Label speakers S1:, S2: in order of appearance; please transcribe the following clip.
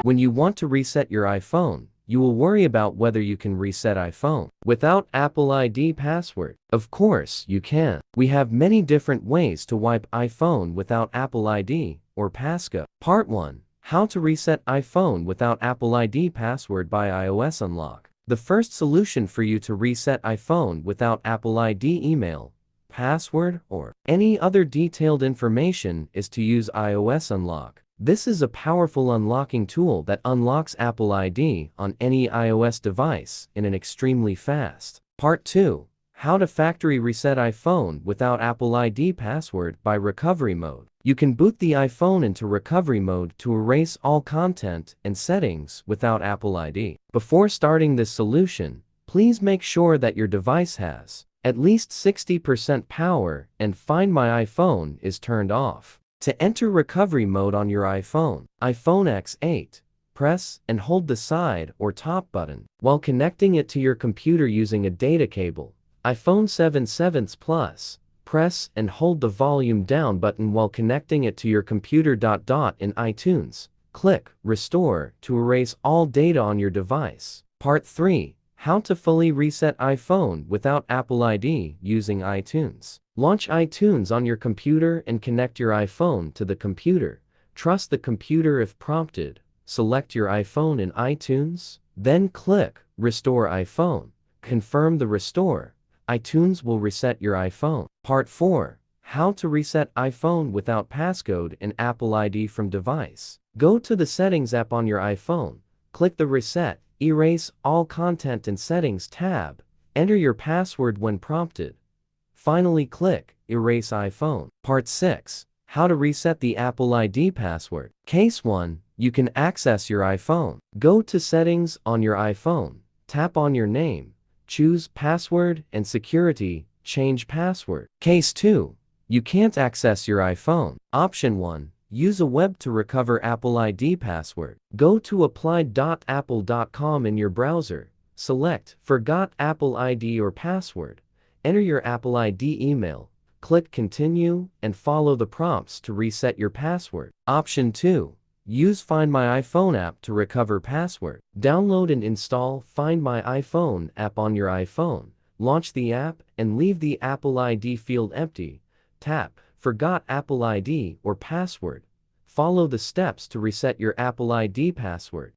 S1: When you want to reset your iPhone, you will worry about whether you can reset iPhone without Apple ID password. Of course, you can. We have many different ways to wipe iPhone without Apple ID or passcode. Part 1. How to reset iPhone without Apple ID password by iOS Unlock. The first solution for you to reset iPhone without Apple ID email, password, or any other detailed information is to use iOS Unlock. This is a powerful unlocking tool that unlocks Apple ID on any iOS device in an extremely fast. Part 2. How to factory reset iPhone without Apple ID password by recovery mode. You can boot the iPhone into recovery mode to erase all content and settings without Apple ID. Before starting this solution, please make sure that your device has at least 60% power and Find My iPhone is turned off. To enter recovery mode on your iPhone X8, press and hold the side or top button while connecting it to your computer using a data cable. iPhone 7 Plus, press and hold the volume down button while connecting it to your computer. In iTunes, click Restore to erase all data on your device. Part 3. How to fully reset iPhone without Apple ID using iTunes. Launch iTunes on your computer and connect your iPhone to the computer. Trust the computer if prompted. Select your iPhone in iTunes, then click Restore iPhone. Confirm the restore. iTunes will reset your iPhone. Part 4. How to reset iPhone without passcode and Apple ID from device. Go to the Settings app on your iPhone. Click the Reset, Erase All Content and Settings tab. Enter your password when prompted. Finally, click Erase iPhone. Part 6. How to reset the Apple ID password. Case 1. You can access your iPhone. Go to Settings on your iPhone. Tap on your name. Choose Password and Security. Change password. Case 2. You can't access your iPhone. Option 1. Use a web to recover Apple ID password. Go to apply.apple.com in your browser. Select Forgot Apple ID or Password. Enter your Apple ID email. Click Continue and follow the prompts to reset your password. Option 2. Use Find My iPhone app to recover password. Download and install Find My iPhone app on your iPhone. Launch the app and leave the Apple ID field empty. Tap Forgot Apple ID or Password. Follow the steps to reset your Apple ID password.